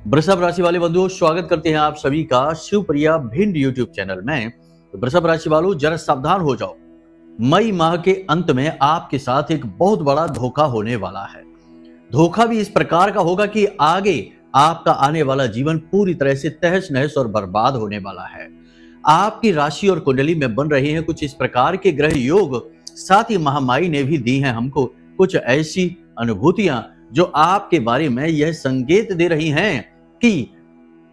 वृषभ राशि वाले बंधुओं, स्वागत करते हैं आप सभी का शिवप्रिया भिंड यूट्यूब चैनल में। वृषभ राशि वालों, जरा सावधान हो जाओ। मई माह के अंत में आपके साथ एक बहुत बड़ा धोखा होने वाला है। धोखा भी इस प्रकार का होगा कि आगे आपका आने वाला जीवन पूरी तरह से तहस नहस और बर्बाद होने वाला है। आपकी राशि और कुंडली में बन रहे हैं कुछ इस प्रकार के ग्रह योग। साथ ही महामाई ने भी दी है हमको कुछ ऐसी अनुभूतियां जो आपके बारे में यह संकेत दे रही हैं कि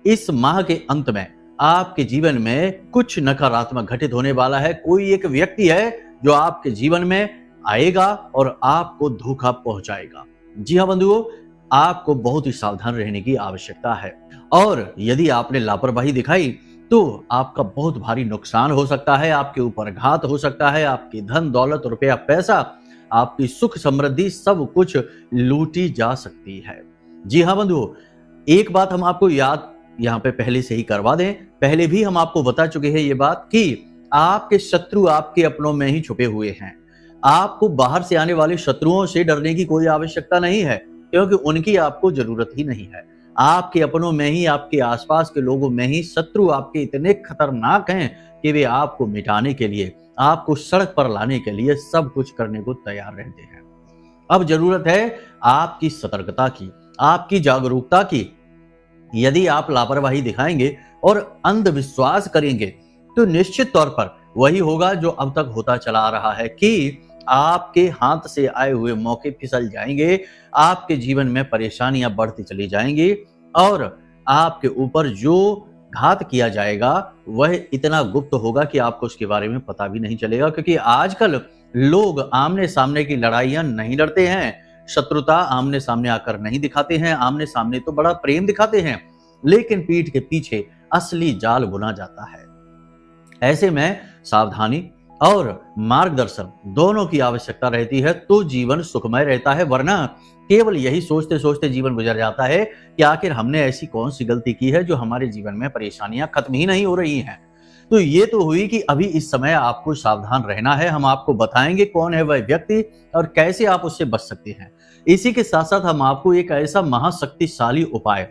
इस माह के अंत में आपके जीवन में कुछ नकारात्मक घटित होने वाला है। कोई एक व्यक्ति है जो आपके जीवन में आएगा और आपको धोखा पहुंचाएगा। जी हाँ बंधुओं, आपको बहुत ही सावधान रहने की आवश्यकता है और यदि आपने लापरवाही दिखाई तो आपका बहुत भारी नुकसान हो सकता है, आपके ऊपर घात हो सकता है, आपकी धन दौलत रुपया पैसा, आपकी सुख समृद्धि सब कुछ लूटी जा सकती है। जी हाँ बंधुओं, एक बात हम आपको याद यहाँ पे पहले से ही करवा दें। पहले भी हम आपको बता चुके हैं ये बात कि आपके शत्रु आपके अपनों में ही छुपे हुए हैं। आपको बाहर से आने वाले शत्रुओं से डरने की कोई आवश्यकता नहीं है, क्योंकि उनकी आपको जरूरत ही नहीं है। आपके अपनों में ही, आपके आसपास के लोगों में ही शत्रु आपके इतने खतरनाक हैं कि वे आपको मिटाने के लिए, आपको सड़क पर लाने के लिए सब कुछ करने को तैयार रहते हैं। अब जरूरत है आपकी सतर्कता की, आपकी जागरूकता की। यदि आप लापरवाही दिखाएंगे और अंधविश्वास करेंगे तो निश्चित तौर पर वही होगा जो अब तक होता चला आ रहा है कि आपके हाथ से आए हुए मौके फिसल जाएंगे, आपके जीवन में परेशानियां बढ़ती चली जाएंगी और आपके ऊपर जो घात किया जाएगा वह इतना गुप्त होगा कि आपको उसके बारे में पता भी नहीं चलेगा। क्योंकि आजकल लोग आमने सामने की लड़ाइयां नहीं लड़ते हैं, शत्रुता आमने सामने आकर नहीं दिखाते हैं। आमने सामने तो बड़ा प्रेम दिखाते हैं, लेकिन पीठ के पीछे असली जाल बुना जाता है। ऐसे में सावधानी और मार्गदर्शन दोनों की आवश्यकता रहती है तो जीवन सुखमय रहता है, वरना केवल यही सोचते सोचते जीवन गुजर जाता है कि आखिर हमने ऐसी कौन सी गलती की है जो हमारे जीवन में परेशानियां खत्म ही नहीं हो रही हैं। तो ये तो हुई कि अभी इस समय आपको सावधान रहना है। हम आपको बताएंगे कौन है वह व्यक्ति और कैसे आप उससे बच सकते हैं। इसी के साथ साथ हम आपको एक ऐसा महाशक्तिशाली उपाय,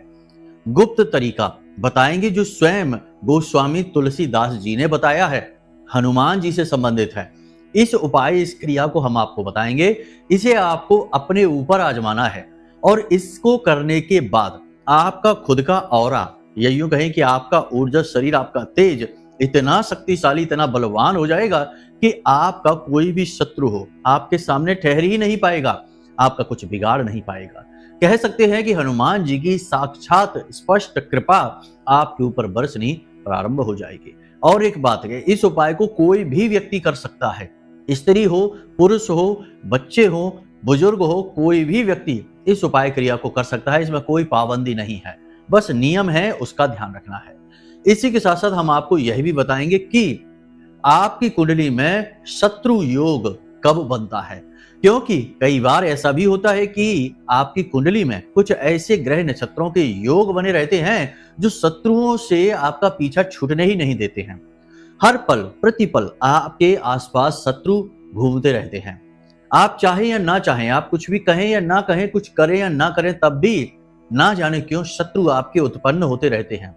गुप्त तरीका बताएंगे जो स्वयं गोस्वामी तुलसीदास जी ने बताया है, हनुमान जी से संबंधित है। इस उपाय, इस क्रिया को हम आपको बताएंगे। इसे आपको अपने ऊपर आजमाना है और इसको करने के बाद आपका खुद का ऑरा, या यूं कहें कि आपका ऊर्जा शरीर, आपका तेज इतना शक्तिशाली, इतना बलवान हो जाएगा कि आपका कोई भी शत्रु हो आपके सामने ठहर ही नहीं पाएगा, आपका कुछ बिगाड़ नहीं पाएगा। कह सकते हैं कि हनुमान जी की साक्षात स्पष्ट कृपा आपके ऊपर बरसनी प्रारंभ हो जाएगी। और एक बात है, इस उपाय को कोई भी व्यक्ति कर सकता है, स्त्री हो, पुरुष हो, बच्चे हो, बुजुर्ग हो, कोई भी व्यक्ति इस उपाय क्रिया को कर सकता है। इसमें कोई पाबंदी नहीं है, बस नियम है, उसका ध्यान रखना है। इसी के साथ साथ हम आपको यह भी बताएंगे कि आपकी कुंडली में शत्रु योग कब बनता है, क्योंकि कई बार ऐसा भी होता है कि आपकी कुंडली में कुछ ऐसे ग्रह नक्षत्रों के योग बने रहते हैं जो शत्रुओं से आपका पीछा छूटने ही नहीं देते हैं। हर पल प्रतिपल आपके आसपास शत्रु घूमते रहते हैं। आप चाहें या ना चाहें, आप कुछ भी कहें या ना कहें, कुछ करें या ना करें, तब भी ना जाने क्यों शत्रु आपके उत्पन्न होते रहते हैं।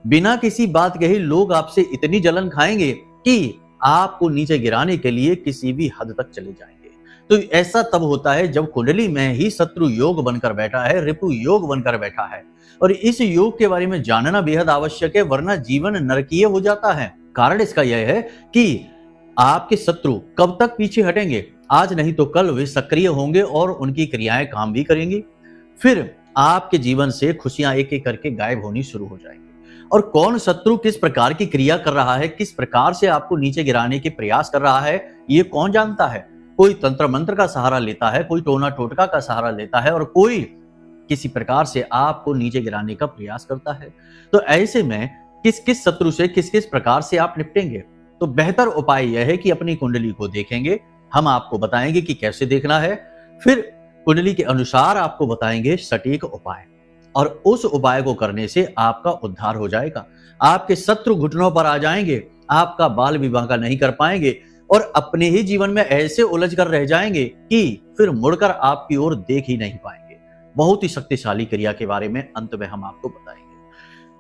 बिना किसी बात कहे लोग आपसे इतनी जलन खाएंगे कि आपको नीचे गिराने के लिए किसी भी हद तक चले जाएंगे। तो ऐसा तब होता है जब कुंडली में ही शत्रु योग बनकर बैठा है, रिपु योग बनकर बैठा है। और इस योग के बारे में जानना बेहद आवश्यक है, वरना जीवन नरकीय हो जाता है। कारण इसका यह है कि आपके शत्रु कब तक पीछे हटेंगे, आज नहीं तो कल वे सक्रिय होंगे और उनकी क्रियाएं काम भी करेंगी। फिर आपके जीवन से खुशियां एक एक करके गायब होनी शुरू हो जाएंगी। और कौन शत्रु किस प्रकार की क्रिया कर रहा है, किस प्रकार से आपको नीचे गिराने के प्रयास कर रहा है, ये कौन जानता है। कोई तंत्र मंत्र का सहारा लेता है, कोई टोना टोटका का सहारा लेता है और कोई किसी प्रकार से आपको नीचे गिराने का प्रयास करता है। तो ऐसे में किस किस शत्रु से किस किस प्रकार से आप निपटेंगे, तो बेहतर उपाय यह है कि अपनी कुंडली को देखेंगे। हम आपको बताएंगे कि कैसे देखना है, फिर कुंडली के अनुसार आपको बताएंगे सटीक उपाय, और उस उपाय को करने से आपका उद्धार हो जाएगा। आपके शत्रु घुटनों पर आ जाएंगे, आपका बाल विवाह का नहीं कर पाएंगे और अपने ही जीवन में ऐसे उलझ कर रह जाएंगे कि फिर मुड़कर आपकी ओर देख ही नहीं पाएंगे। बहुत ही शक्तिशाली क्रिया के बारे में अंत में हम आपको बताएंगे।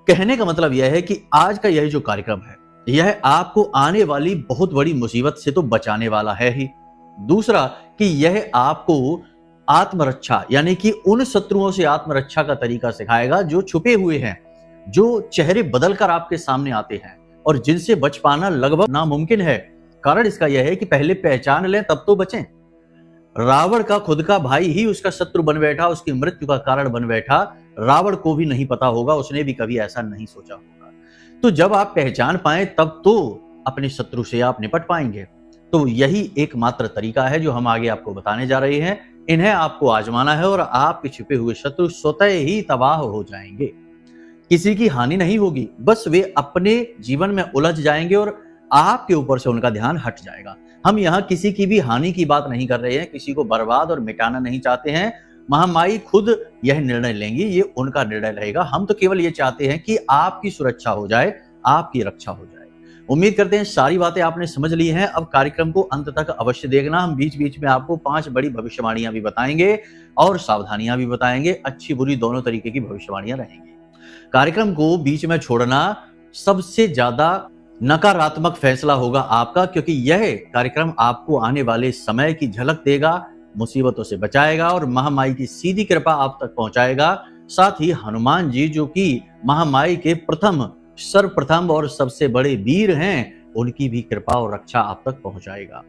कहने का मतलब यह है कि आज का यह जो कार्यक्रम है यह आपको आने वाली बहुत बड़ी मुसीबत से तो बचाने वाला है ही, दूसरा कि यह आपको आत्मरक्षा यानी कि उन शत्रुओं से आत्मरक्षा का तरीका सिखाएगा जो छुपे हुए हैं, जो चेहरे बदलकर आपके सामने आते हैं और जिनसे बच पाना लगभग नामुमकिन है। कारण इसका यह है कि पहले पहचान लें तब तो बचें। रावण का खुद का भाई ही उसका शत्रु बन बैठा, उसकी मृत्यु का कारण बन बैठा। रावण को भी नहीं पता होगा, उसने भी कभी ऐसा नहीं सोचा होगा। तो जब आप पहचान पाएं तब तो अपने शत्रु से आप निपट पाएंगे। तो यही एकमात्र तरीका है जो हम आगे आपको बताने जा रहे हैं। इन्हें आपको आजमाना है और आपके छिपे हुए शत्रु स्वतः ही तबाह हो जाएंगे। किसी की हानि नहीं होगी, बस वे अपने जीवन में उलझ जाएंगे और आपके ऊपर से उनका ध्यान हट जाएगा। हम यहाँ किसी की भी हानि की बात नहीं कर रहे हैं, किसी को बर्बाद और मिटाना नहीं चाहते हैं। महामाई खुद यह निर्णय लेंगी, ये उनका निर्णय रहेगा। हम तो केवल ये चाहते हैं कि आपकी सुरक्षा हो जाए, आपकी रक्षा हो जाए। उम्मीद करते हैं सारी बातें आपने समझ ली हैं। अब कार्यक्रम को अंत तक अवश्य देखना। हम बीच बीच में आपको 5 बड़ी भविष्यवाणियां भी बताएंगे और सावधानियां भी बताएंगे। अच्छी बुरी दोनों तरीके की भविष्यवाणियां रहेंगी। कार्यक्रम को बीच में छोड़ना सबसे ज्यादा नकारात्मक फैसला होगा आपका, क्योंकि यह कार्यक्रम आपको आने वाले समय की झलक देगा, मुसीबतों से बचाएगा और महामाई की सीधी कृपा आप तक पहुंचाएगा। साथ ही हनुमान जी जो कि महामाई के सर्वप्रथम और सबसे बड़े वीर हैं, उनकी भी कृपा और रक्षा आप तक पहुंचाएगा।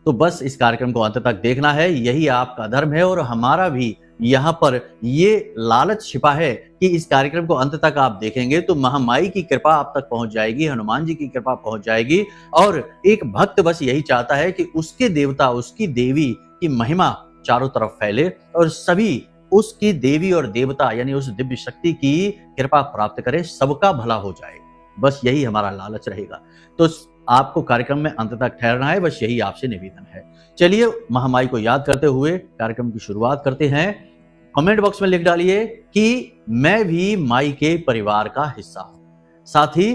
तो बस इस कार्यक्रम को अंत तक देखना है, यही आपका धर्म है। और हमारा भी यहाँ पर ये लालच छिपा है कि इस कार्यक्रम को अंत तक आप देखेंगे तो महामाई की कृपा आप तक पहुंच जाएगी, हनुमान जी की कृपा पहुंच जाएगी। और एक भक्त बस यही चाहता है कि उसके देवता, उसकी देवी की महिमा चारों तरफ फैले और सभी उसकी देवी और देवता यानी उस दिव्य शक्ति की कृपा प्राप्त करें, सबका भला हो जाए। बस यही हमारा लालच रहेगा। तो आपको कार्यक्रम में अंत तक ठहरना है, बस यही आपसे निवेदन है। चलिए महामाई को याद करते हुए कार्यक्रम की शुरुआत करते हैं। कमेंट बॉक्स में लिख डालिए कि मैं भी माई के परिवार का हिस्सा हूं। साथ ही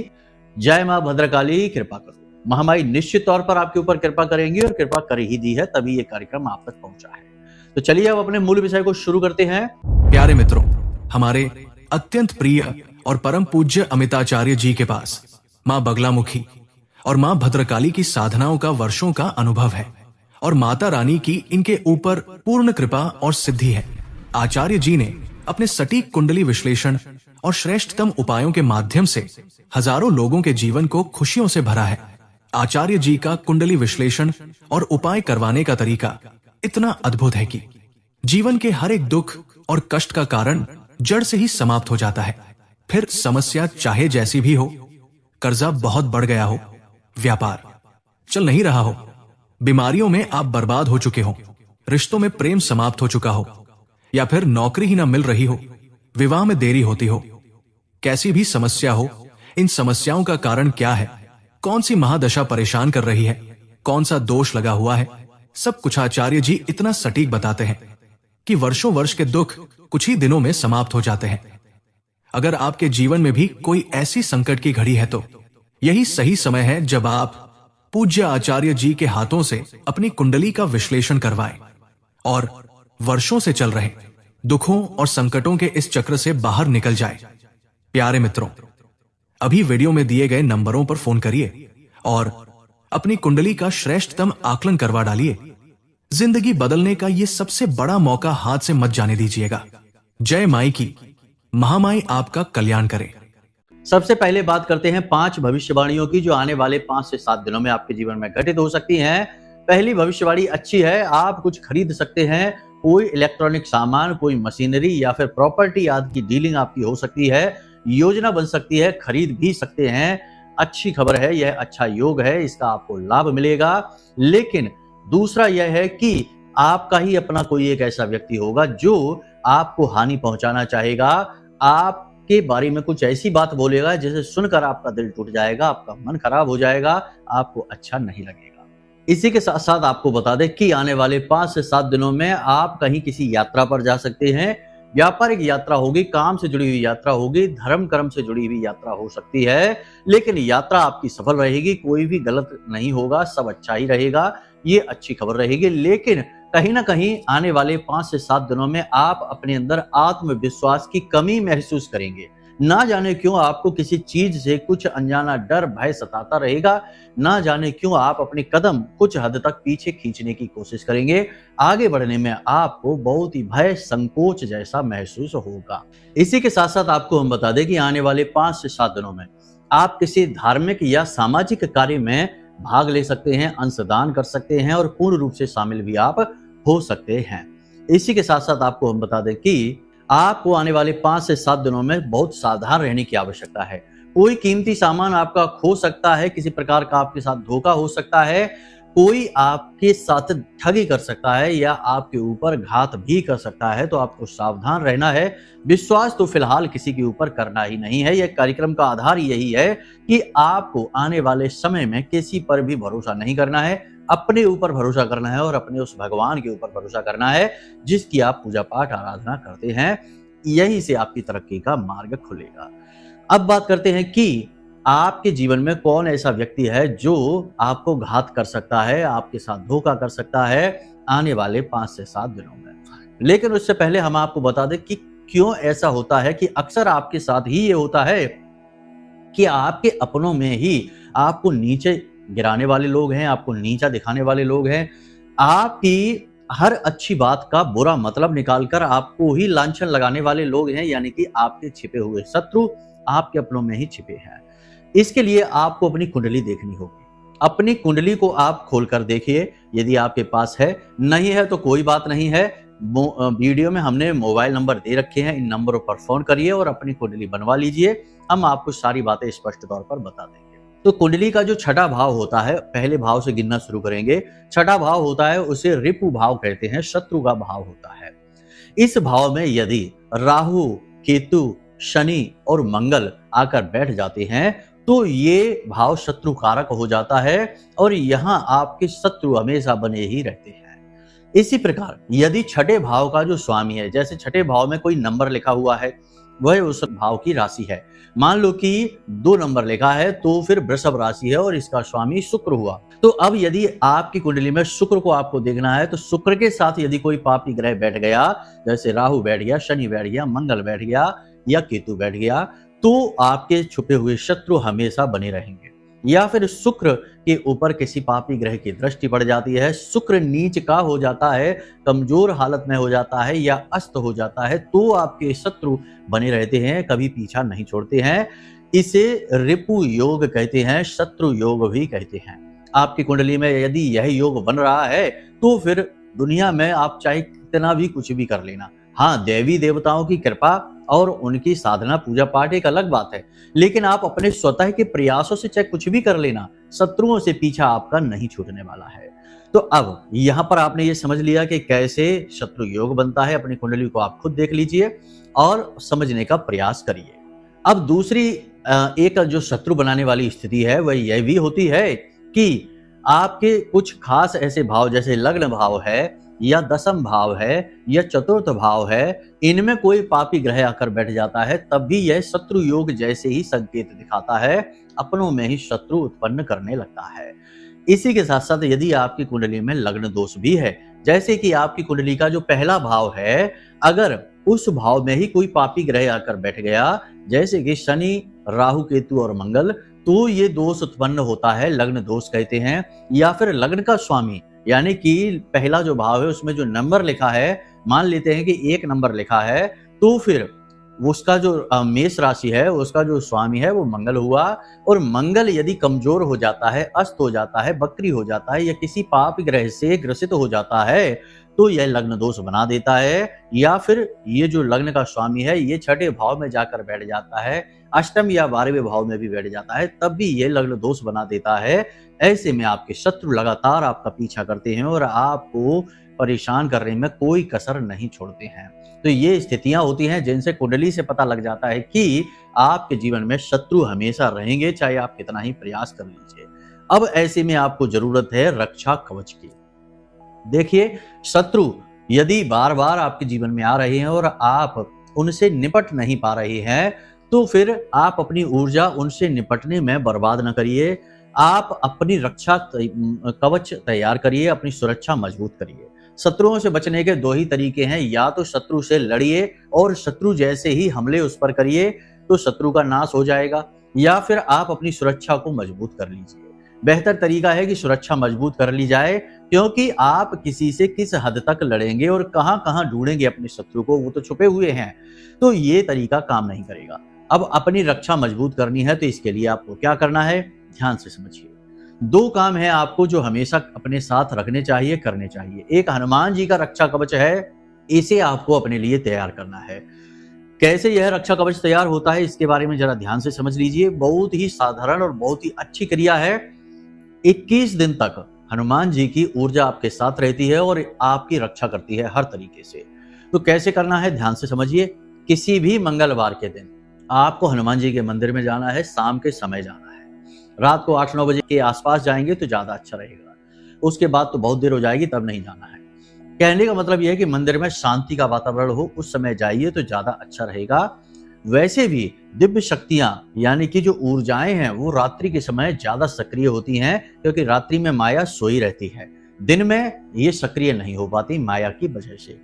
जय मां भद्रकाली कृपा करो। महामाई निश्चित तौर पर आपके ऊपर कृपा करेंगी और कृपा कर ही दी है, तभी ये कार्यक्रम आप तक पहुंचा है। तो चलिए अब अपने मूल विषय को शुरू करते हैं। प्यारे मित्रों, हमारे अत्यंत प्रिय और परम पूज्य अमिताचार्य जी के पास मां बगलामुखी और मां भद्रकाली की साधनाओं का वर्षों का अनुभव है और माता रानी की इनके ऊपर पूर्ण कृपा और सिद्धि है। आचार्य जी ने अपने सटीक कुंडली विश्लेषण और श्रेष्ठतम उपायों के माध्यम से हजारों लोगों के जीवन को खुशियों से भरा है। आचार्य जी का कुंडली विश्लेषण और उपाय करवाने का तरीका इतना अद्भुत है कि जीवन के हर एक दुख और कष्ट का कारण जड़ से ही समाप्त हो जाता है। फिर समस्या चाहे जैसी भी हो, कर्जा बहुत बढ़ गया हो, व्यापार चल नहीं रहा हो, बीमारियों में आप बर्बाद हो चुके हो, रिश्तों में प्रेम समाप्त हो चुका हो, या फिर नौकरी ही ना मिल रही हो, विवाह में देरी होती हो, कैसी भी समस्या हो, इन समस्याओं का कारण क्या है, कौन सी महादशा परेशान कर रही है, कौन सा दोष लगा हुआ है, सब कुछ आचार्य जी इतना सटीक बताते हैं कि वर्षों वर्ष के दुख कुछ ही दिनों में समाप्त हो जाते हैं। अगर आपके जीवन में भी कोई ऐसी संकट की घड़ी है तो यही सही समय है जब आप पूज्य आचार्य जी के हाथों से अपनी कुंडली का विश्लेषण करवाएं और वर्षों से चल रहे दुखों और संकटों के इस चक्र से बाहर निकल जाए। प्यारे मित्रों, अभी वीडियो में दिए गए नंबरों पर फोन करिए और अपनी कुंडली का श्रेष्ठतम आकलन करवा डालिए। जिंदगी बदलने का ये सबसे बड़ा मौका हाथ से मत जाने दीजिएगा। जय माई की। महामाई आपका कल्याण करे। सबसे पहले बात करते हैं 5 भविष्यवाणियों की जो आने वाले 5 से 7 दिनों में आपके जीवन में घटित हो सकती हैं। पहली भविष्यवाणी अच्छी है, आप कुछ खरीद सकते हैं, कोई इलेक्ट्रॉनिक सामान, कोई मशीनरी या फिर प्रॉपर्टी आदि की डीलिंग आपकी हो सकती है, योजना बन सकती है, खरीद भी सकते हैं। अच्छी खबर है, यह अच्छा योग है, इसका आपको लाभ मिलेगा। लेकिन दूसरा यह है कि आपका ही अपना कोई एक ऐसा व्यक्ति होगा जो आपको हानि पहुंचाना चाहेगा, आपके बारे में कुछ ऐसी बात बोलेगा जिसे सुनकर आपका दिल टूट जाएगा, आपका मन खराब हो जाएगा, आपको अच्छा नहीं लगेगा। इसी के साथ साथ आपको बता दें कि आने वाले 5 से 7 दिनों में आप कहीं किसी यात्रा पर जा सकते हैं। व्यापारिक यात्रा होगी, काम से जुड़ी हुई यात्रा होगी, धर्म कर्म से जुड़ी हुई यात्रा हो सकती है, लेकिन यात्रा आपकी सफल रहेगी, कोई भी गलत नहीं होगा, सब अच्छा ही रहेगा। ये अच्छी खबर रहेगी। लेकिन कहीं ना कहीं आने वाले 5 से 7 दिनों में आप अपने अंदर आत्मविश्वास की कमी महसूस करेंगे। ना जाने क्यों आपको किसी चीज से कुछ अनजाना डर भय सताता रहेगा। ना जाने क्यों आप अपने कदम कुछ हद तक पीछे खींचने की कोशिश करेंगे। आगे बढ़ने में आपको बहुत ही भय संकोच जैसा महसूस होगा। इसी के साथ साथ आपको हम बता दें कि आने वाले 5 से 7 दिनों में आप किसी धार्मिक या सामाजिक कार्य में भाग ले सकते हैं, अंशदान कर सकते हैं और पूर्ण रूप से शामिल भी आप हो सकते हैं। इसी के साथ साथ आपको हम बता दें कि आपको आने वाले 5 से 7 दिनों में बहुत सावधान रहने की आवश्यकता है। कोई कीमती सामान आपका खो सकता है, किसी प्रकार का आपके साथ धोखा हो सकता है, कोई आपके साथ ठगी कर सकता है या आपके ऊपर घात भी कर सकता है। तो आपको सावधान रहना है। विश्वास तो फिलहाल किसी के ऊपर करना ही नहीं है। यह कार्यक्रम का आधार यही है कि आपको आने वाले समय में किसी पर भी भरोसा नहीं करना है, अपने ऊपर भरोसा करना है और अपने उस भगवान के ऊपर भरोसा करना है जिसकी आप पूजा पाठ आराधना करते हैं। यहीं से आपकी तरक्की का मार्ग खुलेगा। अब बात करते हैं कि आपके जीवन में कौन ऐसा व्यक्ति है जो आपको घात कर सकता है, आपके साथ धोखा कर सकता है आने वाले 5 से 7 दिनों में। लेकिन उससे पहले हम आपको बता दें कि क्यों ऐसा होता है कि अक्सर आपके साथ ही ये होता है कि आपके अपनों में ही आपको नीचे गिराने वाले लोग हैं, आपको नीचा दिखाने वाले लोग हैं। आपकी हर अच्छी बात का बुरा मतलब निकालकर आपको ही लांछन लगाने वाले लोग हैं, यानी कि आपके छिपे हुए शत्रु आपके अपनों में ही छिपे हैं। इसके लिए आपको अपनी कुंडली देखनी होगी। अपनी कुंडली को आप खोलकर देखिए, यदि आपके पास है, नहीं है तो कोई बात नहीं है। वीडियो में हमने मोबाइल नंबर दे रखे हैं, इन नंबरों पर फोन करिए और अपनी कुंडली बनवा लीजिए। हम आपको सारी बातें स्पष्ट तौर पर बता देंगे। तो कुंडली का जो छठा भाव होता है, पहले भाव से गिनना शुरू करेंगे। छठा भाव होता है उसे रिपु भाव कहते हैं, शत्रु का भाव होता है। इस भाव में यदि राहु, केतु, शनि और मंगल आकर बैठ जाते हैं तो ये भाव शत्रु कारक हो जाता है और यहाँ आपके शत्रु हमेशा बने ही रहते हैं। इसी प्रकार यदि छठे भाव का जो स्वामी है, जैसे छठे भाव में कोई नंबर लिखा हुआ है, वह उस भाव की राशि है। मान लो कि 2 नंबर लिखा है तो फिर वृषभ राशि है और इसका स्वामी शुक्र हुआ। तो अब यदि आपकी कुंडली में शुक्र को आपको देखना है तो शुक्र के साथ यदि कोई पापी ग्रह बैठ गया, जैसे राहु बैठ गया, शनि बैठ गया, मंगल बैठ गया या केतु बैठ गया, तो आपके छुपे हुए शत्रु हमेशा बने रहेंगे। या फिर शुक्र के ऊपर किसी पापी ग्रह की दृष्टि पड़ जाती है, शुक्र नीच का हो जाता है, कमजोर हालत में हो जाता है या अस्त हो जाता है, तो आपके शत्रु बने रहते हैं, कभी पीछा नहीं छोड़ते हैं। इसे रिपु योग कहते हैं, शत्रु योग भी कहते हैं। आपकी कुंडली में यदि यह योग बन रहा है तो फिर दुनिया में आप चाहे कितना भी कुछ भी कर लेना। हाँ, देवी देवताओं की कृपा और उनकी साधना पूजा पाठ एक अलग बात है, लेकिन आप अपने स्वतः के प्रयासों से चाहे कुछ भी कर लेना, शत्रुओं से पीछा आपका नहीं छूटने वाला है। तो अब यहाँ पर आपने ये समझ लिया कि कैसे शत्रु योग बनता है। अपनी कुंडली को आप खुद देख लीजिए और समझने का प्रयास करिए। अब दूसरी एक जो शत्रु बनाने वाली स्थिति है वह यह भी होती है कि आपके कुछ खास ऐसे भाव, जैसे लग्न भाव है या दशम भाव है या चतुर्थ भाव है, इनमें कोई पापी ग्रह आकर बैठ जाता है, तब भी यह शत्रु योग जैसे ही संकेत दिखाता है, अपनों में ही शत्रु उत्पन्न करने लगता है। इसी के साथ साथ यदि आपकी कुंडली में लग्न दोष भी है, जैसे कि आपकी कुंडली का जो पहला भाव है, अगर उस भाव में ही कोई पापी ग्रह आकर बैठ गया, जैसे कि शनि, राहु, केतु और मंगल, तो ये दोष उत्पन्न होता है, लग्न दोष कहते हैं। या फिर लग्न का स्वामी, यानी कि पहला जो भाव है उसमें जो नंबर लिखा है, मान लेते हैं कि 1 नंबर लिखा है, तो फिर उसका जो मेष राशि है, उसका जो स्वामी है वो मंगल हुआ। और मंगल यदि कमजोर हो जाता है, अस्त हो जाता है, बकरी हो जाता है या किसी पाप ग्रह से ग्रसित हो जाता है, तो यह लग्न दोष बना देता है। या फिर ये जो लग्न का स्वामी है ये छठे भाव में जाकर बैठ जाता है, अष्टम या 12वें भाव में भी बैठ जाता है, तब भी ये लग्न दोष बना देता है। ऐसे में आपके शत्रु लगातार आपका पीछा करते हैं और आपको परेशान करने में कोई कसर नहीं छोड़ते हैं। तो ये स्थितियां होती हैं जिनसे कुंडली से पता लग जाता है कि आपके जीवन में शत्रु हमेशा रहेंगे, चाहे आप कितना ही प्रयास कर लीजिए। अब ऐसे में आपको जरूरत है रक्षा कवच की। देखिए, शत्रु यदि बार बार आपके जीवन में आ रहे हैं और आप उनसे निपट नहीं पा रहे हैं, तो फिर आप अपनी ऊर्जा उनसे निपटने में बर्बाद न करिए। आप अपनी रक्षा कवच तैयार करिए, अपनी सुरक्षा मजबूत करिए। शत्रुओं से बचने के दो ही तरीके हैं, या तो शत्रु से लड़िए और शत्रु जैसे ही हमले उस पर करिए तो शत्रु का नाश हो जाएगा, या फिर आप अपनी सुरक्षा को मजबूत कर लीजिए। बेहतर तरीका है कि सुरक्षा मजबूत कर ली जाए, क्योंकि आप किसी से किस हद तक लड़ेंगे और कहां-कहां ढूंढेंगे अपने शत्रु को, वो तो छुपे हुए हैं, तो ये तरीका काम नहीं करेगा। अब अपनी रक्षा मजबूत करनी है तो इसके लिए आपको क्या करना है, ध्यान से समझिए। दो काम है आपको जो हमेशा अपने साथ रखने चाहिए, करने चाहिए। एक हनुमान जी का रक्षा कवच है, इसे आपको अपने लिए तैयार करना है। कैसे यह रक्षा कवच तैयार होता है इसके बारे में जरा ध्यान से समझ लीजिए। बहुत ही साधारण और बहुत ही अच्छी क्रिया है। 21 दिन तक हनुमान जी की ऊर्जा आपके साथ रहती है और आपकी रक्षा करती है हर तरीके से। तो कैसे करना है, ध्यान से समझिए। किसी भी मंगलवार के दिन आपको हनुमान जी के मंदिर में जाना है, शाम के समय जाना है। रात को 8-9 बजे के आसपास जाएंगे तो ज्यादा अच्छा रहेगा, उसके बाद तो बहुत देर हो जाएगी, तब नहीं जाना है। कहने का मतलब यह है कि मंदिर में शांति का वातावरण हो, उस समय जाइए तो ज्यादा अच्छा रहेगा। वैसे भी दिव्य शक्तियां यानी कि जो ऊर्जाएं हैं वो रात्रि के समय ज्यादा सक्रिय होती हैं, क्योंकि रात्रि में माया सोई रहती है, दिन में ये सक्रिय नहीं हो पाती माया की वजह से।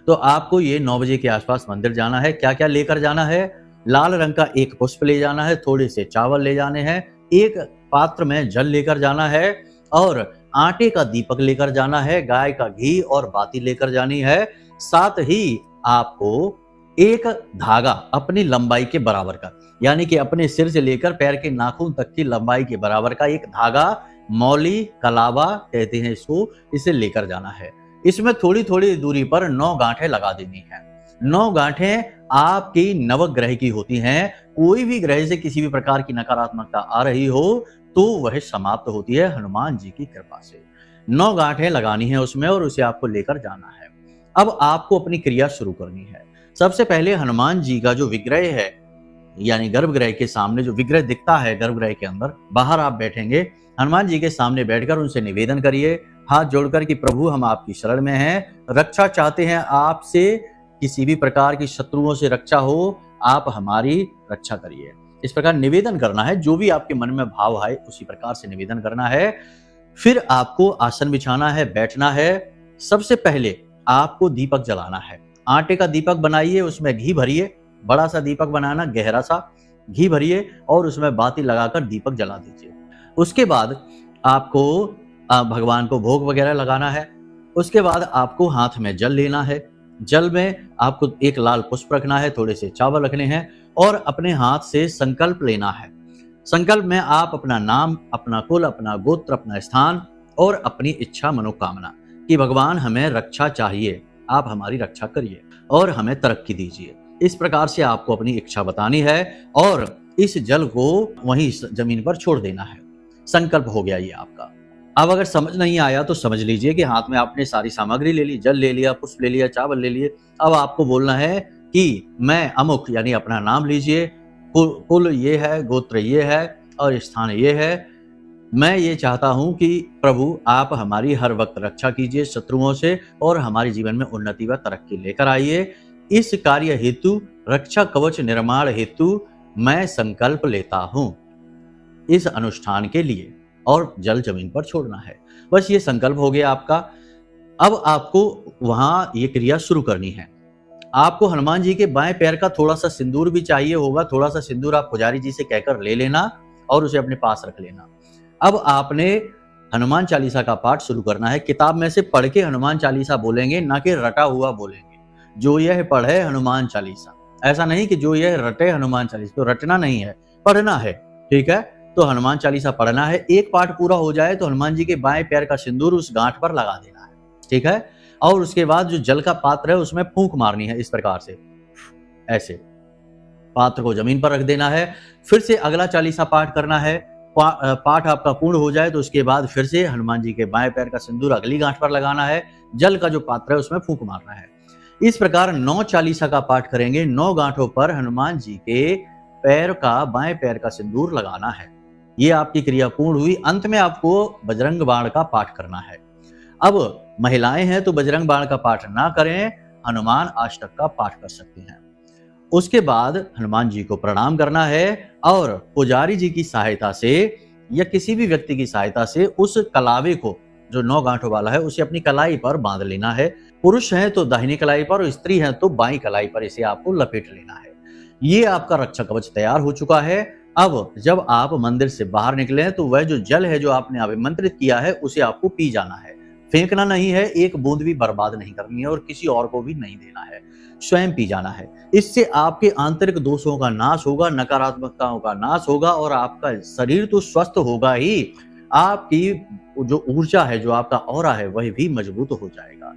तो आपको ये 9 बजे के आसपास मंदिर जाना है। क्या क्या लेकर जाना है, लाल रंग का एक पुष्प ले जाना है, थोड़े से चावल ले जाने हैं, एक पात्र में जल लेकर जाना है और आटे का दीपक लेकर जाना है, गाय का घी और बाती लेकर जानी है। साथ ही आपको एक धागा अपनी लंबाई के बराबर का, यानी कि अपने सिर से लेकर पैर के नाखून तक की लंबाई के बराबर का एक धागा, मौली कलावा कहते हैं इसको, इसे लेकर जाना है। इसमें थोड़ी थोड़ी दूरी पर 9 गांठें लगा देनी है। 9 गांठें आपकी नवग्रह की होती हैं। कोई भी ग्रह से किसी भी प्रकार की नकारात्मकता आ रही हो तो वह समाप्त होती है हनुमान जी की कृपा से। 9 गांठें लगानी है उसमें और उसे आपको लेकर जाना है। अब आपको अपनी क्रिया शुरू करनी है। सबसे पहले हनुमान जी का जो विग्रह है, यानी गर्भगृह के सामने जो विग्रह दिखता है गर्भगृह के अंदर, बाहर आप बैठेंगे, हनुमान जी के सामने बैठकर उनसे निवेदन करिए हाथ जोड़कर कि प्रभु हम आपकी शरण में हैं, रक्षा चाहते हैं आपसे, किसी भी प्रकार की शत्रुओं से रक्षा हो, आप हमारी रक्षा करिए। इस प्रकार निवेदन करना है, जो भी आपके मन में भाव आए उसी प्रकार से निवेदन करना है। फिर आपको आसन बिछाना है, बैठना है। सबसे पहले आपको दीपक जलाना है। आटे का दीपक बनाइए, उसमें घी भरिए, बड़ा सा दीपक बनाना, गहरा सा घी भरिए और उसमें बाती लगाकर दीपक जला दीजिए। उसके बाद आपको भगवान को भोग वगैरह लगाना है। उसके बाद आपको हाथ में जल लेना है। जल में आपको एक लाल पुष्प रखना है, थोड़े से चावल रखने हैं और अपने हाथ से संकल्प लेना है। संकल्प में आप अपना नाम, अपना कुल, अपना गोत्र, अपना स्थान और अपनी इच्छा मनोकामना कि भगवान हमें रक्षा चाहिए, आप हमारी रक्षा करिए और हमें तरक्की दीजिए। इस प्रकार से आपको अपनी इच्छा बतानी है और इस जल को वहीं जमीन पर छोड़ देना है। संकल्प हो गया ये आपका। अब अगर समझ नहीं आया तो समझ लीजिए कि हाथ में आपने सारी सामग्री ले ली, जल ले लिया, पुष्प ले लिया, चावल ले लिए। अब आपको बोलना है कि मैं अमुक, यानी अपना नाम लीजिए, कुल ये है, गोत्र ये है और स्थान ये है। मैं ये चाहता हूं कि प्रभु आप हमारी हर वक्त रक्षा कीजिए शत्रुओं से और हमारे जीवन में उन्नति व तरक्की लेकर आइए। इस कार्य हेतु, रक्षा कवच निर्माण हेतु मैं संकल्प लेता हूं इस अनुष्ठान के लिए, और जल जमीन पर छोड़ना है। बस ये संकल्प हो गया आपका। अब आपको वहां ये क्रिया शुरू करनी है। आपको हनुमान जी के बाएं पैर का थोड़ा सा सिंदूर भी चाहिए होगा। थोड़ा सा सिंदूर आप पुजारी जी से कहकर ले लेना और उसे अपने पास रख लेना। अब आपने हनुमान चालीसा का पाठ शुरू करना है। किताब में से पढ़ के हनुमान चालीसा बोलेंगे, ना कि रटा हुआ बोलेंगे। जो यह पढ़े हनुमान चालीसा, ऐसा नहीं कि जो यह रटे हनुमान चालीसा, तो रटना नहीं है, पढ़ना है। ठीक है, तो हनुमान चालीसा पढ़ना है। एक पाठ पूरा हो जाए तो हनुमान जी के बाएं पैर का सिंदूर उस गांठ पर लगा देना है। ठीक है, और उसके बाद जो जल का पात्र है उसमें फूंक मारनी है, इस प्रकार से, ऐसे पात्र को जमीन पर रख देना है। फिर से अगला चालीसा पाठ करना है। पाठ आपका पूर्ण हो जाए तो उसके बाद फिर से हनुमान जी के बाएं पैर का सिंदूर अगली गांठ पर लगाना है। जल का जो पात्र है उसमें फूंक मारना है। इस प्रकार 9 चालीसा का पाठ करेंगे। 9 गांठों पर हनुमान जी के पैर का, बाएं पैर का सिंदूर लगाना है। ये आपकी क्रिया पूर्ण हुई। अंत में आपको बजरंग बाण का पाठ करना है। अब महिलाएं हैं तो बजरंग बाण का पाठ ना करें, हनुमान अष्टक का पाठ कर सकते हैं। उसके बाद हनुमान जी को प्रणाम करना है और पुजारी जी की सहायता से या किसी भी व्यक्ति की सहायता से उस कलावे को, जो 9 गांठों वाला है, उसे अपनी कलाई पर बांध लेना है। पुरुष हैं तो दाहिनी कलाई पर और स्त्री हैं तो बाईं कलाई पर इसे आपको लपेट लेना है। ये आपका रक्षा कवच तैयार हो चुका है। अब जब आप मंदिर से बाहर निकले तो वह जो जल है जो आपने अभिमंत्रित किया है उसे आपको पी जाना है, फेंकना नहीं है, एक बूंद भी बर्बाद नहीं करनी है और किसी और को भी नहीं देना है, स्वयं पी जाना है। इससे आपके आंतरिक दोषों का नाश होगा, नकारात्मकताओं का नाश होगा और आपका शरीर तो स्वस्थ होगा ही, आपकी जो ऊर्जा है, जो आपका ऑरा है, वह भी मजबूत हो जाएगा।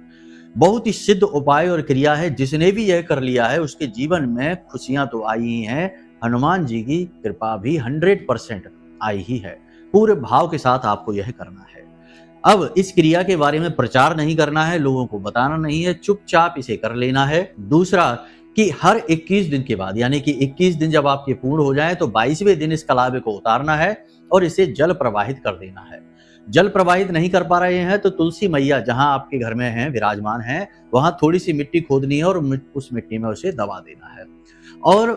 बहुत ही सिद्ध उपाय और क्रिया है, जिसने भी यह कर लिया है उसके जीवन में खुशियां तो आई ही हैं, हनुमान जी की कृपा भी 100% आई ही है। पूरे भाव के साथ आपको यह करना है। अब इस क्रिया के बारे में प्रचार नहीं करना है, लोगों को बताना नहीं है, चुपचाप इसे कर लेना है। दूसरा कि हर 21 दिन के बाद, यानी कि 21 दिन जब आपके पूर्ण हो जाए तो 22वें दिन इस कलावे को उतारना है और इसे जल प्रवाहित कर देना है। जल प्रवाहित नहीं कर पा रहे हैं तो तुलसी मैया जहां आपके घर में हैं, विराजमान हैं, वहां थोड़ी सी मिट्टी खोदनी है और उस मिट्टी में उसे दबा देना है। और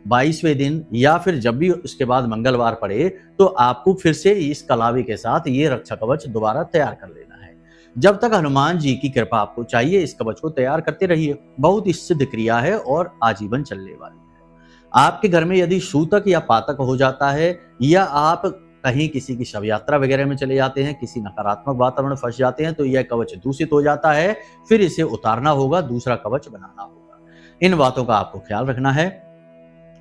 22वें दिन या फिर जब भी उसके बाद मंगलवार पड़े तो आपको फिर से इस कलावे के साथ ये रक्षा कवच दोबारा तैयार कर लेना है। जब तक हनुमान जी की कृपा आपको चाहिए, इस कवच को तैयार करते रहिए। बहुत ही सिद्ध क्रिया है और आजीवन चलने वाली है। आपके घर में यदि सूतक या पातक हो जाता है या आप कहीं किसी की शव यात्रा वगैरह में चले जाते हैं, किसी नकारात्मक वातावरण में फंस जाते हैं तो यह कवच दूषित हो जाता है, फिर इसे उतारना होगा, दूसरा कवच बनाना होगा। इन बातों का आपको ख्याल रखना है।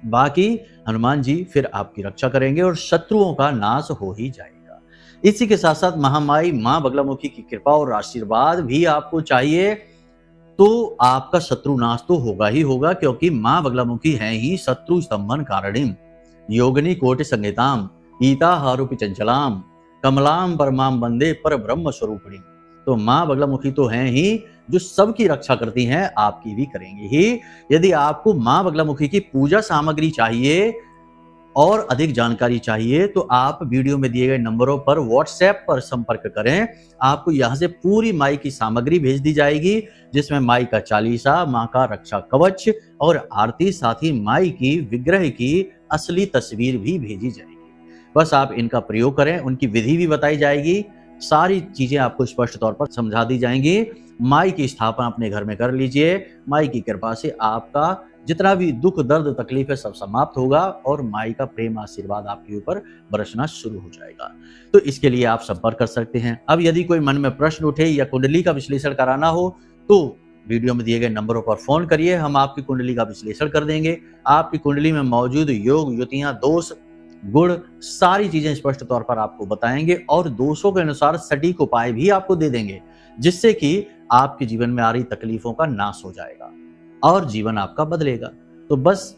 बाकी हनुमान जी फिर आपकी रक्षा करेंगे और शत्रुओं का नाश हो ही जाएगा। इसी के साथ साथ महामाई मां बगलामुखी की कृपा और आशीर्वाद भी आपको चाहिए तो आपका शत्रु नाश तो होगा ही होगा, क्योंकि मां बगलामुखी है ही शत्रु स्तंभन कारणीम, योगिनी कोटि संहिताम, ईता हारूपि चंचलाम, कमलाम परमाम वंदे पर ब्रह्म स्वरूपिणी। तो मां बगलामुखी तो हैं ही जो सबकी रक्षा करती हैं, आपकी भी करेंगी ही। यदि आपको मां बगलामुखी की पूजा सामग्री चाहिए और अधिक जानकारी चाहिए तो आप वीडियो में दिए गए नंबरों पर व्हाट्सएप पर संपर्क करें। आपको यहां से पूरी माई की सामग्री भेज दी जाएगी, जिसमें माई का चालीसा, मां का रक्षा कवच और आरती, साथ ही माई की विग्रह की असली तस्वीर भी भेजी जाएगी। बस आप इनका प्रयोग करें, उनकी विधि भी बताई जाएगी, सारी चीजें आपको स्पष्ट तौर पर समझा दी जाएंगी। माई की स्थापना अपने घर में कर लीजिए। माई की कृपा से आपका जितना भी दुख, दर्द, तकलीफ है सब समाप्त होगा और माई का प्रेम आशीर्वाद आपके ऊपर बरसना शुरू हो जाएगा। तो इसके लिए आप संपर्क कर सकते हैं। अब यदि कोई मन में प्रश्न उठे या कुंडली का विश्लेषण कराना हो तो वीडियो में दिए गए नंबरों पर फोन करिए, हम आपकी कुंडली का विश्लेषण कर देंगे। आपकी कुंडली में मौजूद योग, युतियां, दोष, गुण, सारी चीजें स्पष्ट तौर पर आपको बताएंगे और दोषों के अनुसार सटीक उपाय भी आपको दे देंगे, जिससे कि आपके जीवन में आ रही तकलीफों का नाश हो जाएगा और जीवन आपका बदलेगा। तो बस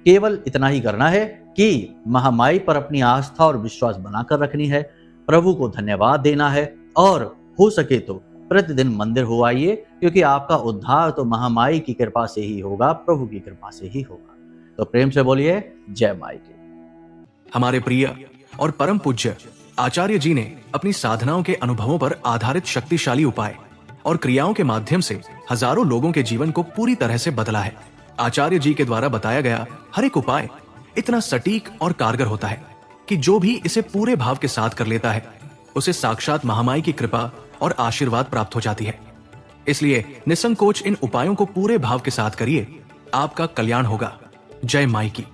केवल इतना ही करना है कि महामाई पर अपनी आस्था और विश्वास बनाकर रखनी है, प्रभु को धन्यवाद देना है और हो सके तो प्रतिदिन मंदिर हो आइए, क्योंकि आपका उद्धार तो महामाई की कृपा से ही होगा, प्रभु की कृपा से ही होगा। तो प्रेम से बोलिए जय माई की। हमारे प्रिय और परम पूज्य आचार्य जी ने अपनी साधनाओं के अनुभवों पर आधारित शक्तिशाली उपाय और क्रियाओं के माध्यम से हजारों लोगों के जीवन को पूरी तरह से बदला है। आचार्य जी के द्वारा बताया गया हर एक उपाय इतना सटीक और कारगर होता है कि जो भी इसे पूरे भाव के साथ कर लेता है उसे साक्षात महामाई की कृपा और आशीर्वाद प्राप्त हो जाती है। इसलिए निसंकोच इन उपायों को पूरे भाव के साथ करिए, आपका कल्याण होगा। जय माई की।